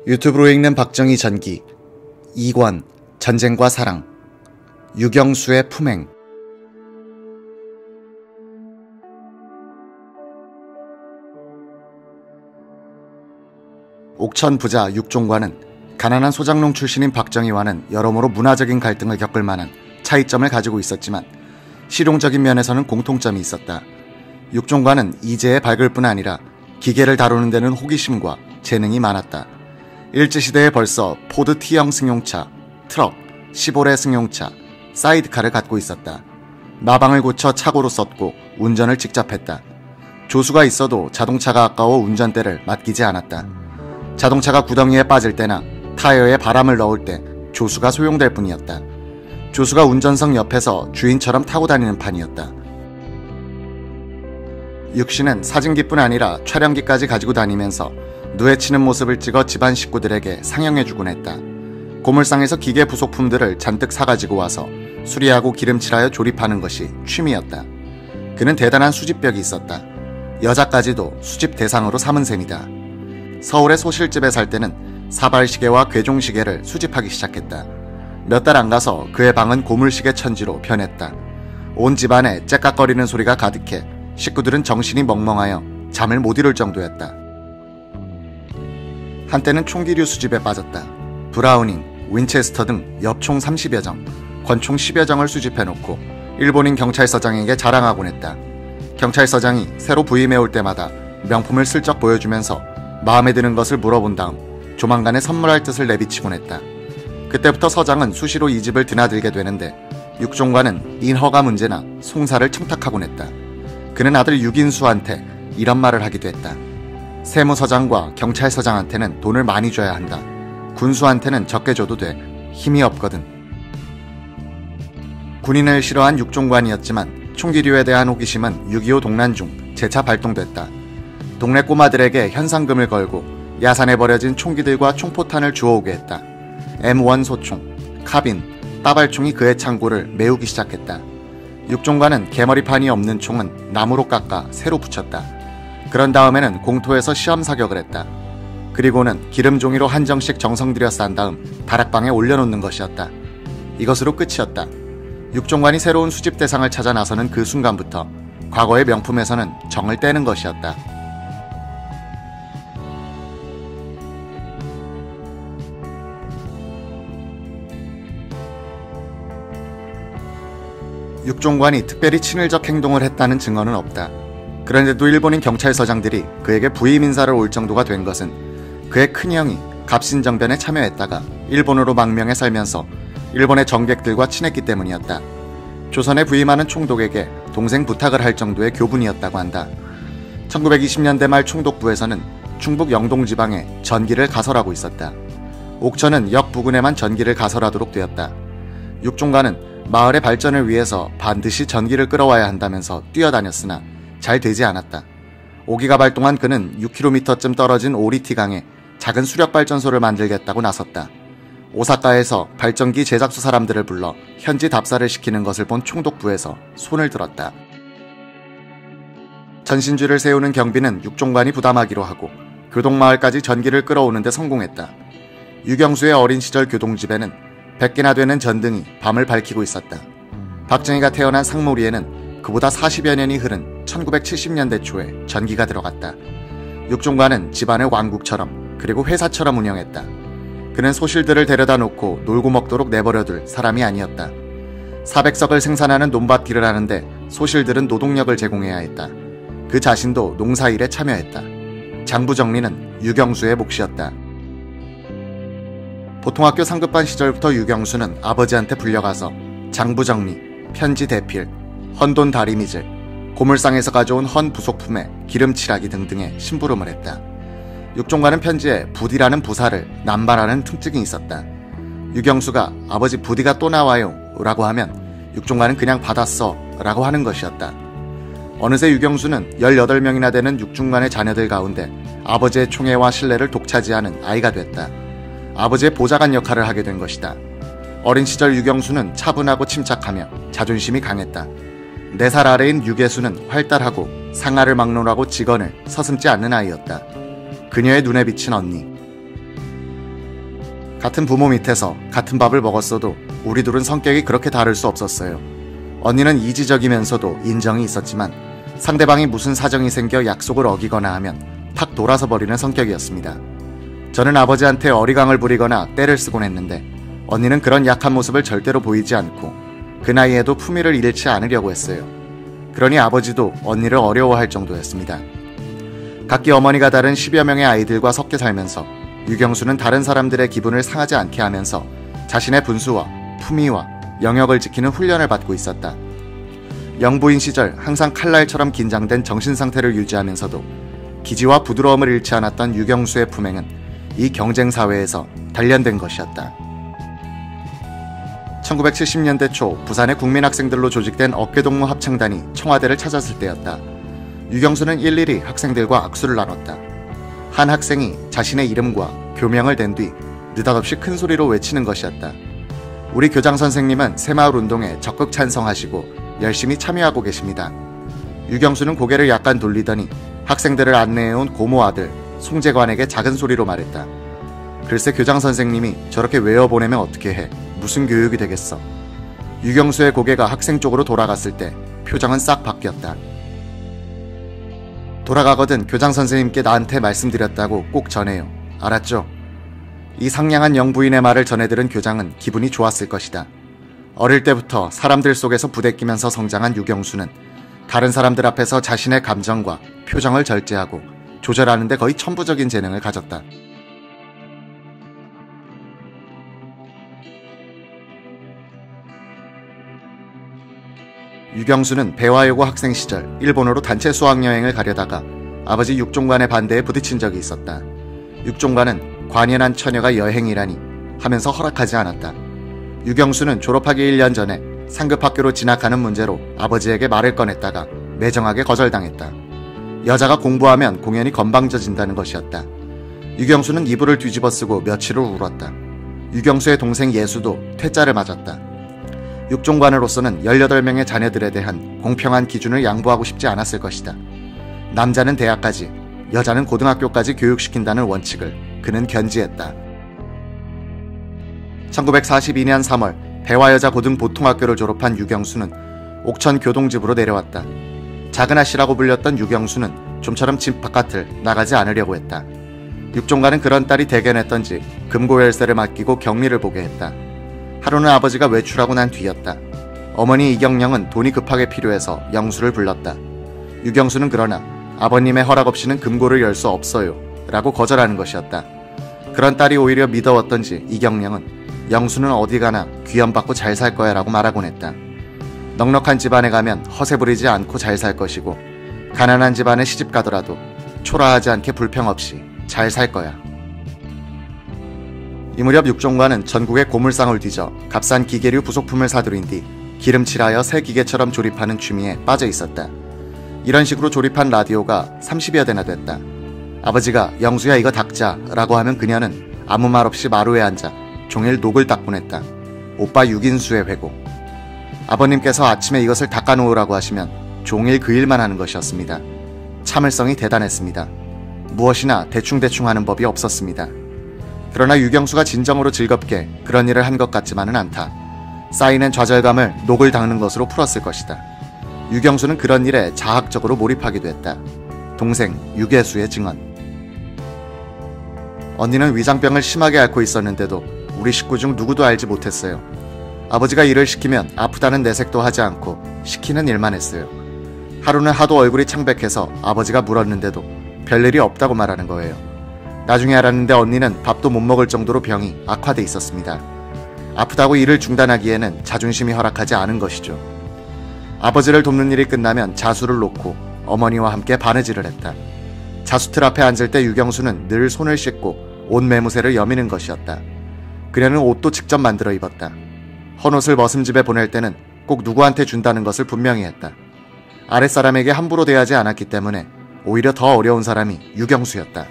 유튜브로 읽는 박정희 전기 2권 전쟁과 사랑 유경수의 품행. 옥천 부자 육종관은 가난한 소장농 출신인 박정희와는 여러모로 문화적인 갈등을 겪을 만한 차이점을 가지고 있었지만 실용적인 면에서는 공통점이 있었다. 육종관은 이재에 밝을 뿐 아니라 기계를 다루는 데는 호기심과 재능이 많았다. 일제시대에 벌써 포드 T형 승용차, 트럭, 시보레 승용차, 사이드카를 갖고 있었다. 마방을 고쳐 차고로 썼고 운전을 직접 했다. 조수가 있어도 자동차가 아까워 운전대를 맡기지 않았다. 자동차가 구덩이에 빠질 때나 타이어에 바람을 넣을 때 조수가 소용될 뿐이었다. 조수가 운전석 옆에서 주인처럼 타고 다니는 판이었다. 육씨는 사진기뿐 아니라 촬영기까지 가지고 다니면서 누에치는 모습을 찍어 집안 식구들에게 상영해주곤 했다. 고물상에서 기계 부속품들을 잔뜩 사가지고 와서 수리하고 기름칠하여 조립하는 것이 취미였다. 그는 대단한 수집벽이 있었다. 여자까지도 수집 대상으로 삼은 셈이다. 서울의 소실집에 살 때는 사발시계와 괴종시계를 수집하기 시작했다. 몇 달 안 가서 그의 방은 고물시계 천지로 변했다. 온 집안에 째깍거리는 소리가 가득해 식구들은 정신이 멍멍하여 잠을 못 이룰 정도였다. 한때는 총기류 수집에 빠졌다. 브라우닝, 윈체스터 등 엽총 30여 정, 권총 10여 정을 수집해놓고 일본인 경찰서장에게 자랑하곤 했다. 경찰서장이 새로 부임해올 때마다 명품을 슬쩍 보여주면서 마음에 드는 것을 물어본 다음 조만간에 선물할 뜻을 내비치곤 했다. 그때부터 서장은 수시로 이 집을 드나들게 되는데 육종관은 인허가 문제나 송사를 청탁하곤 했다. 그는 아들 육인수한테 이런 말을 하기도 했다. 세무서장과 경찰서장한테는 돈을 많이 줘야 한다. 군수한테는 적게 줘도 돼. 힘이 없거든. 군인을 싫어한 육종관이었지만 총기류에 대한 호기심은 6.25 동란 중 재차 발동됐다. 동네 꼬마들에게 현상금을 걸고 야산에 버려진 총기들과 총포탄을 주워오게 했다. M1 소총, 카빈, 따발총이 그의 창고를 메우기 시작했다. 육종관은 개머리판이 없는 총은 나무로 깎아 새로 붙였다. 그런 다음에는 공토에서 시험 사격을 했다. 그리고는 기름종이로 한 정씩 정성 들여 싼 다음 다락방에 올려놓는 것이었다. 이것으로 끝이었다. 육종관이 새로운 수집 대상을 찾아 나서는 그 순간부터 과거의 명품에서는 정을 떼는 것이었다. 육종관이 특별히 친일적 행동을 했다는 증언은 없다. 그런데도 일본인 경찰서장들이 그에게 부임 인사를 올 정도가 된 것은 그의 큰형이 갑신정변에 참여했다가 일본으로 망명해 살면서 일본의 정객들과 친했기 때문이었다. 조선에 부임하는 총독에게 동생 부탁을 할 정도의 교분이었다고 한다. 1920년대 말 총독부에서는 충북 영동지방에 전기를 가설하고 있었다. 옥천은 역 부근에만 전기를 가설하도록 되었다. 육종관은 마을의 발전을 위해서 반드시 전기를 끌어와야 한다면서 뛰어다녔으나 잘 되지 않았다. 오기가 발동한 그는 6km쯤 떨어진 오리티강에 작은 수력발전소를 만들겠다고 나섰다. 오사카에서 발전기 제작소 사람들을 불러 현지 답사를 시키는 것을 본 총독부에서 손을 들었다. 전신주를 세우는 경비는 육종관이 부담하기로 하고 교동마을까지 전기를 끌어오는 데 성공했다. 유경수의 어린 시절 교동집에는 100개나 되는 전등이 밤을 밝히고 있었다. 박정희가 태어난 상무리에는 그보다 40여 년이 흐른 1970년대 초에 전기가 들어갔다. 육종관은 집안을 왕국처럼 그리고 회사처럼 운영했다. 그는 소실들을 데려다 놓고 놀고 먹도록 내버려둘 사람이 아니었다. 400석을 생산하는 논밭일을 하는데 소실들은 노동력을 제공해야 했다. 그 자신도 농사일에 참여했다. 장부정리는 유경수의 몫이었다. 보통학교 상급반 시절부터 유경수는 아버지한테 불려가서 장부정리, 편지 대필, 헌돈 다리미질, 고물상에서 가져온 헌 부속품에 기름칠하기 등등의 심부름을 했다. 육종관은 편지에 부디라는 부사를 남발하는 특징이 있었다. 유경수가 아버지 부디가 또 나와요 라고 하면 육종관은 그냥 받았어 라고 하는 것이었다. 어느새 유경수는 18명이나 되는 육종관의 자녀들 가운데 아버지의 총애와 신뢰를 독차지하는 아이가 됐다. 아버지의 보좌관 역할을 하게 된 것이다. 어린 시절 유경수는 차분하고 침착하며 자존심이 강했다. 4살 아래인 유계수는 활달하고 상하를 막론하고 직언을 서슴지 않는 아이였다. 그녀의 눈에 비친 언니. 같은 부모 밑에서 같은 밥을 먹었어도 우리 둘은 성격이 그렇게 다를 수 없었어요. 언니는 이지적이면서도 인정이 있었지만 상대방이 무슨 사정이 생겨 약속을 어기거나 하면 탁 돌아서 버리는 성격이었습니다. 저는 아버지한테 어리광을 부리거나 떼를 쓰곤 했는데 언니는 그런 약한 모습을 절대로 보이지 않고 그 나이에도 품위를 잃지 않으려고 했어요. 그러니 아버지도 언니를 어려워할 정도였습니다. 각기 어머니가 다른 10여 명의 아이들과 섞여 살면서 유경수는 다른 사람들의 기분을 상하지 않게 하면서 자신의 분수와 품위와 영역을 지키는 훈련을 받고 있었다. 영부인 시절 항상 칼날처럼 긴장된 정신상태를 유지하면서도 기지와 부드러움을 잃지 않았던 유경수의 품행은 이 경쟁사회에서 단련된 것이었다. 1970년대 초 부산의 국민학생들로 조직된 어깨동무 합창단이 청와대를 찾았을 때였다. 유경수는 일일이 학생들과 악수를 나눴다. 한 학생이 자신의 이름과 교명을 댄 뒤 느닷없이 큰 소리로 외치는 것이었다. 우리 교장 선생님은 새마을 운동에 적극 찬성하시고 열심히 참여하고 계십니다. 유경수는 고개를 약간 돌리더니 학생들을 안내해온 고모 아들 송재관에게 작은 소리로 말했다. 글쎄 교장 선생님이 저렇게 외워보내면 어떻게 해. 무슨 교육이 되겠어. 유경수의 고개가 학생 쪽으로 돌아갔을 때 표정은 싹 바뀌었다. 돌아가거든 교장 선생님께 나한테 말씀드렸다고 꼭 전해요. 알았죠? 이 상냥한 영부인의 말을 전해들은 교장은 기분이 좋았을 것이다. 어릴 때부터 사람들 속에서 부대끼면서 성장한 유경수는 다른 사람들 앞에서 자신의 감정과 표정을 절제하고 조절하는 데 거의 천부적인 재능을 가졌다. 유경수는 배화여고 학생 시절 일본으로 단체 수학여행을 가려다가 아버지 육종관의 반대에 부딪힌 적이 있었다. 육종관은 관연한 처녀가 여행이라니 하면서 허락하지 않았다. 유경수는 졸업하기 1년 전에 상급학교로 진학하는 문제로 아버지에게 말을 꺼냈다가 매정하게 거절당했다. 여자가 공부하면 공연이 건방져진다는 것이었다. 유경수는 이불을 뒤집어 쓰고 며칠을 울었다. 유경수의 동생 예수도 퇴짜를 맞았다. 육종관으로서는 18명의 자녀들에 대한 공평한 기준을 양보하고 싶지 않았을 것이다. 남자는 대학까지, 여자는 고등학교까지 교육시킨다는 원칙을 그는 견지했다. 1942년 3월 배화여자 고등보통학교를 졸업한 유경수는 옥천 교동집으로 내려왔다. 작은 아씨라고 불렸던 유경수는 좀처럼 집 바깥을 나가지 않으려고 했다. 육종관은 그런 딸이 대견했던지 금고 열쇠를 맡기고 격리를 보게 했다. 하루는 아버지가 외출하고 난 뒤였다. 어머니 이경령은 돈이 급하게 필요해서 영수를 불렀다. 유경수는 그러나 아버님의 허락 없이는 금고를 열 수 없어요 라고 거절하는 것이었다. 그런 딸이 오히려 미더웠던지 이경령은 영수는 어디 가나 귀염받고 잘 살 거야 라고 말하곤 했다. 넉넉한 집안에 가면 허세 부리지 않고 잘 살 것이고 가난한 집안에 시집 가더라도 초라하지 않게 불평 없이 잘 살 거야. 이 무렵 육종관은 전국의 고물상을 뒤져 값싼 기계류 부속품을 사들인 뒤 기름칠하여 새 기계처럼 조립하는 취미에 빠져 있었다. 이런 식으로 조립한 라디오가 30여 대나 됐다. 아버지가 영수야 이거 닦자 라고 하면 그녀는 아무 말 없이 마루에 앉아 종일 녹을 닦곤 했다. 오빠 6인수의 회고. 아버님께서 아침에 이것을 닦아놓으라고 하시면 종일 그 일만 하는 것이었습니다. 참을성이 대단했습니다. 무엇이나 대충대충 하는 법이 없었습니다. 그러나 유경수가 진정으로 즐겁게 그런 일을 한 것 같지만은 않다. 쌓이는 좌절감을 녹을 닦는 것으로 풀었을 것이다. 유경수는 그런 일에 자학적으로 몰입하기도 했다. 동생 유계수의 증언. 언니는 위장병을 심하게 앓고 있었는데도 우리 식구 중 누구도 알지 못했어요. 아버지가 일을 시키면 아프다는 내색도 하지 않고 시키는 일만 했어요. 하루는 하도 얼굴이 창백해서 아버지가 물었는데도 별일이 없다고 말하는 거예요. 나중에 알았는데 언니는 밥도 못 먹을 정도로 병이 악화돼 있었습니다. 아프다고 일을 중단하기에는 자존심이 허락하지 않은 것이죠. 아버지를 돕는 일이 끝나면 자수를 놓고 어머니와 함께 바느질을 했다. 자수틀 앞에 앉을 때 유경수는 늘 손을 씻고 옷 매무새를 여미는 것이었다. 그녀는 옷도 직접 만들어 입었다. 헌옷을 머슴집에 보낼 때는 꼭 누구한테 준다는 것을 분명히 했다. 아랫사람에게 함부로 대하지 않았기 때문에 오히려 더 어려운 사람이 유경수였다.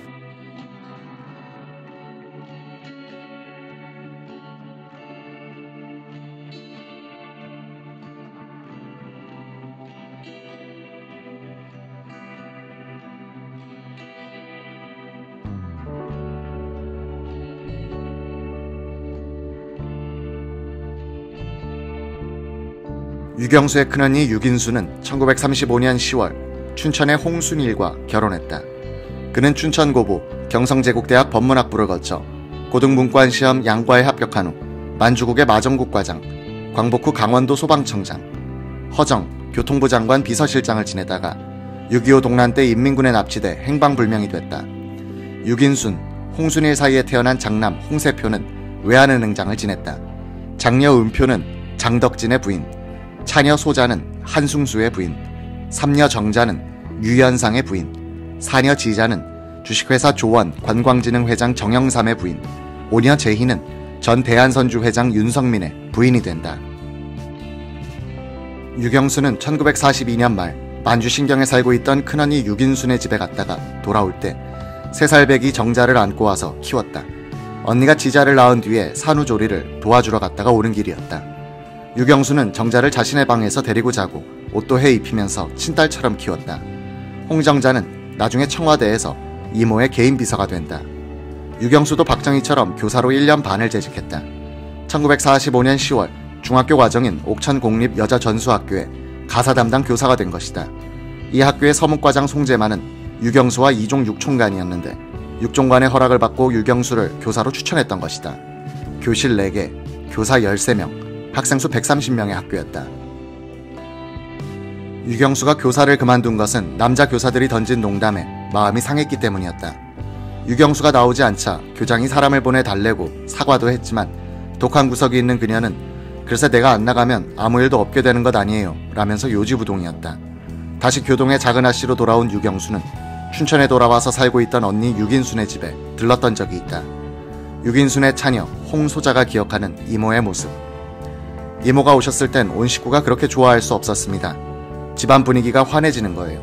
유경수의 큰언니 유긴수는 1935년 10월 춘천의 홍순일과 결혼했다. 그는 춘천고부, 경성제국대학 법문학부를 거쳐 고등문과원 시험 양과에 합격한 후 만주국의 마정국과장, 광복후 강원도 소방청장, 허정, 교통부 장관 비서실장을 지내다가 6.25 동란 때 인민군에 납치돼 행방불명이 됐다. 유긴순, 홍순일 사이에 태어난 장남 홍세표는 외아는 능장을 지냈다. 장녀 은표는 장덕진의 부인, 차녀 소자는 한승수의 부인, 삼녀 정자는 유연상의 부인, 사녀 지자는 주식회사 조원 관광진흥회장 정영삼의 부인, 오녀 재희는 전 대한선주 회장 윤성민의 부인이 된다. 유경수는 1942년 말 만주 신경에 살고 있던 큰언니 유긴순의 집에 갔다가 돌아올 때 3살 배기 정자를 안고 와서 키웠다. 언니가 지자를 낳은 뒤에 산후조리를 도와주러 갔다가 오는 길이었다. 유경수는 정자를 자신의 방에서 데리고 자고 옷도 해 입히면서 친딸처럼 키웠다. 홍정자는 나중에 청와대에서 이모의 개인 비서가 된다. 유경수도 박정희처럼 교사로 1년 반을 재직했다. 1945년 10월 중학교 과정인 옥천공립 여자전수학교에 가사 담당 교사가 된 것이다. 이 학교의 서문과장 송재만은 유경수와 이종 육총관이었는데 육총관의 허락을 받고 유경수를 교사로 추천했던 것이다. 교실 4개, 교사 13명, 학생 수 130명의 학교였다. 유경수가 교사를 그만둔 것은 남자 교사들이 던진 농담에 마음이 상했기 때문이었다. 유경수가 나오지 않자 교장이 사람을 보내 달래고 사과도 했지만 독한 구석이 있는 그녀는 글쎄 내가 안 나가면 아무 일도 없게 되는 것 아니에요 라면서 요지부동이었다. 다시 교동의 작은 아씨로 돌아온 유경수는 춘천에 돌아와서 살고 있던 언니 유긴순의 집에 들렀던 적이 있다. 유긴순의 차녀 홍소자가 기억하는 이모의 모습. 이모가 오셨을 땐 온 식구가 그렇게 좋아할 수 없었습니다. 집안 분위기가 환해지는 거예요.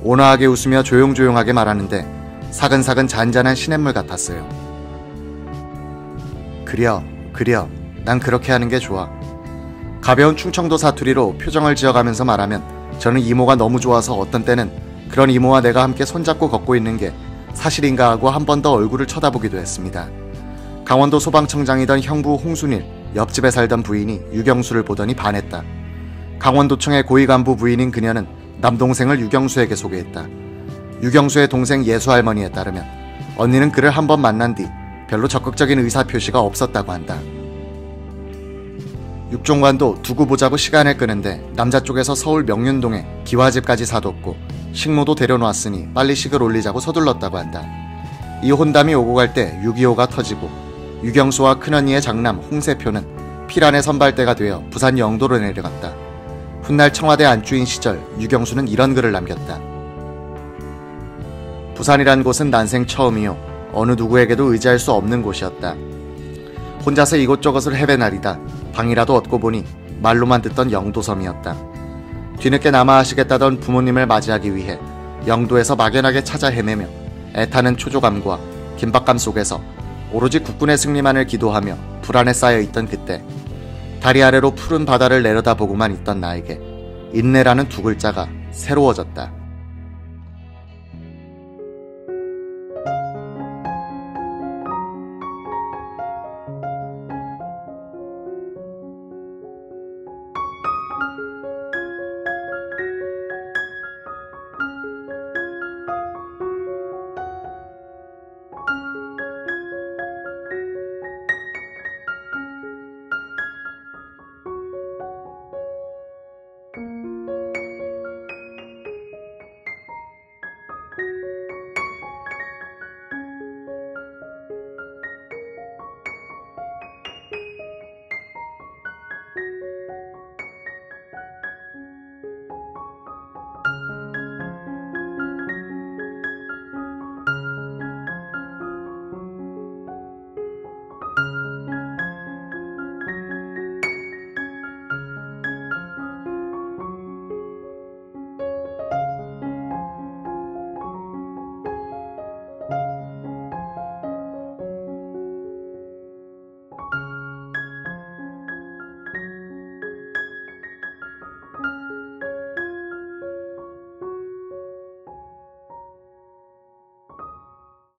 온화하게 웃으며 조용조용하게 말하는데 사근사근 잔잔한 시냇물 같았어요. 그려 난 그렇게 하는 게 좋아. 가벼운 충청도 사투리로 표정을 지어가면서 말하면 저는 이모가 너무 좋아서 어떤 때는 그런 이모와 내가 함께 손잡고 걷고 있는 게 사실인가 하고 한 번 더 얼굴을 쳐다보기도 했습니다. 강원도 소방청장이던 형부 홍순일, 옆집에 살던 부인이 유경수를 보더니 반했다. 강원도청의 고위간부 부인인 그녀는 남동생을 유경수에게 소개했다. 유경수의 동생 예수할머니에 따르면 언니는 그를 한 번 만난 뒤 별로 적극적인 의사표시가 없었다고 한다. 육종관도 두고 보자고 시간을 끄는데 남자 쪽에서 서울 명륜동에 기와집까지 사뒀고 식모도 데려놓았으니 빨리 식을 올리자고 서둘렀다고 한다. 이 혼담이 오고 갈 때 6.25가 터지고 유경수와 큰언니의 장남 홍세표는 피란의 선발대가 되어 부산 영도로 내려갔다. 훗날 청와대 안주인 시절 유경수는 이런 글을 남겼다. 부산이란 곳은 난생 처음이요. 어느 누구에게도 의지할 수 없는 곳이었다. 혼자서 이곳저곳을 헤매나리다 방이라도 얻고 보니 말로만 듣던 영도섬이었다. 뒤늦게 남아하시겠다던 부모님을 맞이하기 위해 영도에서 막연하게 찾아 헤매며 애타는 초조감과 긴박감 속에서 오로지 국군의 승리만을 기도하며 불안에 쌓여있던 그때 다리 아래로 푸른 바다를 내려다보고만 있던 나에게 인내라는 두 글자가 새로워졌다.